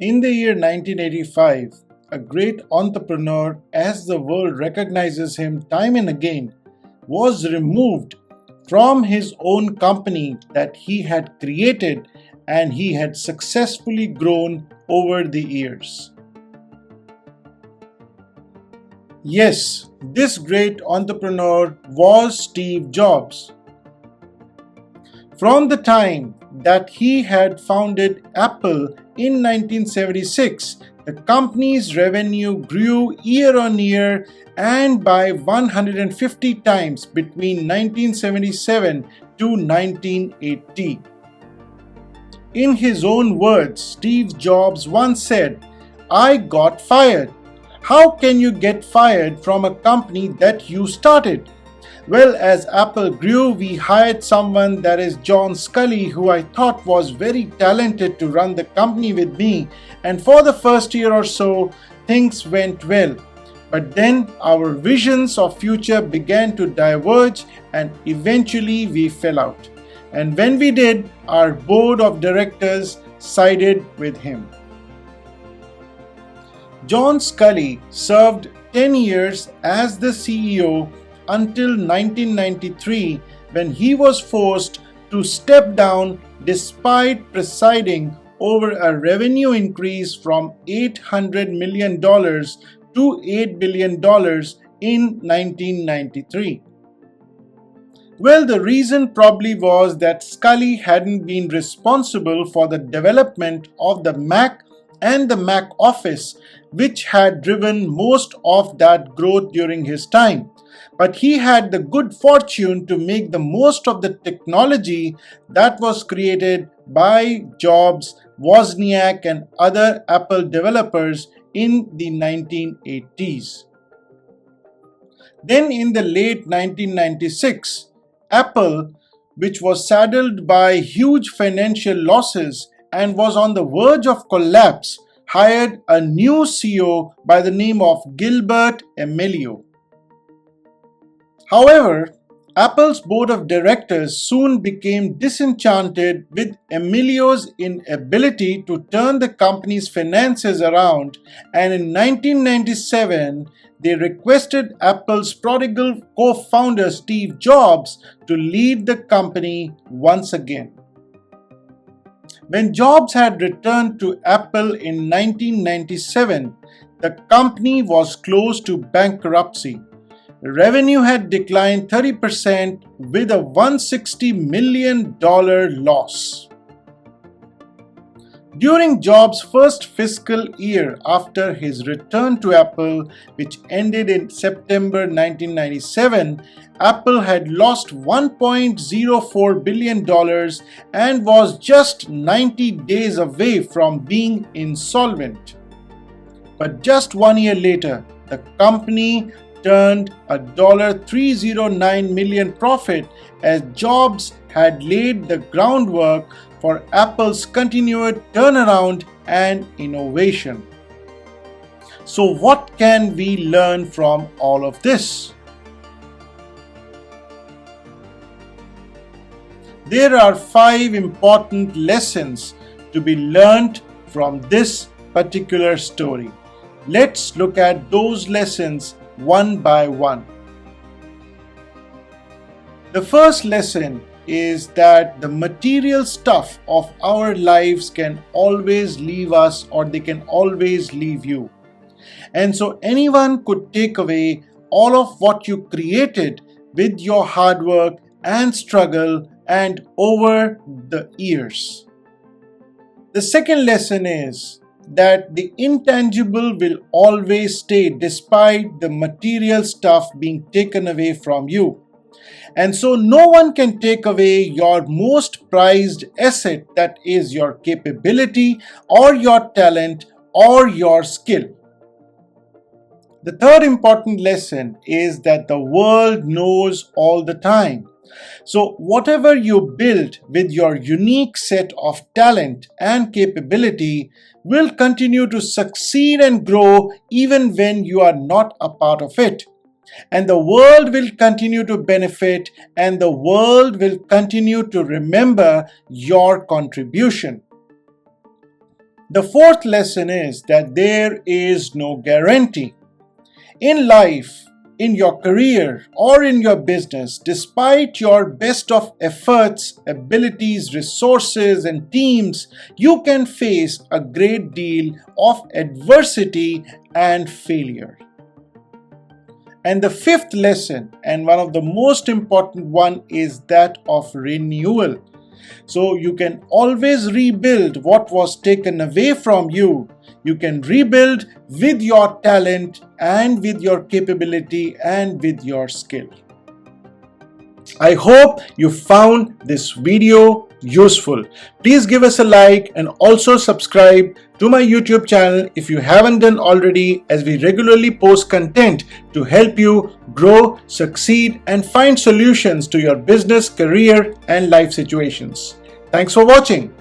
In the year 1985, a great entrepreneur, as the world recognizes him time and again, was removed from his own company that he had created and he had successfully grown over the years. Yes, this great entrepreneur was Steve Jobs. From the time that he had founded Apple in 1976, the company's revenue grew year on year and by 150 times between 1977 to 1980. In his own words, Steve Jobs once said, "I got fired. How can you get fired from a company that you started?" Well, as Apple grew, we hired someone, that is John Sculley, who I thought was very talented to run the company with me. And for the first year or so, things went well. But then our visions of future began to diverge and eventually we fell out. And when we did, our board of directors sided with him. John Sculley served 10 years as the CEO until 1993, when he was forced to step down despite presiding over a revenue increase from $800 million to $8 billion in 1993. Well, the reason probably was that Sculley hadn't been responsible for the development of the Mac and the Mac Office, which had driven most of that growth during his time. But he had the good fortune to make the most of the technology that was created by Jobs, Wozniak, and other Apple developers in the 1980s. Then in the late 1996, Apple, which was saddled by huge financial losses and was on the verge of collapse, hired a new CEO by the name of Gilbert Amelio. However, Apple's board of directors soon became disenchanted with Amelio's inability to turn the company's finances around, and in 1997, they requested Apple's prodigal co-founder Steve Jobs to lead the company once again. When Jobs had returned to Apple in 1997, the company was close to bankruptcy. Revenue had declined 30% with a $160 million loss. During Jobs' first fiscal year after his return to Apple, which ended in September 1997, Apple had lost $1.04 billion and was just 90 days away from being insolvent. But just 1 year later, the company turned a $309 million profit as Jobs had laid the groundwork for Apple's continued turnaround and innovation. So what can we learn from all of this? There are 5 important lessons to be learned from this particular story. Let's look at those lessons one by one. The first lesson is that the material stuff of our lives can always leave us, or they can always leave you. And so anyone could take away all of what you created with your hard work and struggle and over the years. The second lesson is that the intangible will always stay despite the material stuff being taken away from you. And so no one can take away your most prized asset, that is your capability or your talent or your skill. The third important lesson is that the world knows all the time. So whatever you build with your unique set of talent and capability will continue to succeed and grow even when you are not a part of it. And the world will continue to benefit, and the world will continue to remember your contribution. The fourth lesson is that there is no guarantee. In life, in your career, or in your business, despite your best of efforts, abilities, resources, and teams, you can face a great deal of adversity and failure. And the fifth lesson, and one of the most important one, is that of renewal. So you can always rebuild what was taken away from you. You can rebuild with your talent and with your capability and with your skill. I hope you found this video useful. Please give us a like and also subscribe to my YouTube channel if you haven't done already, as we regularly post content to help you grow, succeed, and find solutions to your business, career, and life situations. Thanks for watching.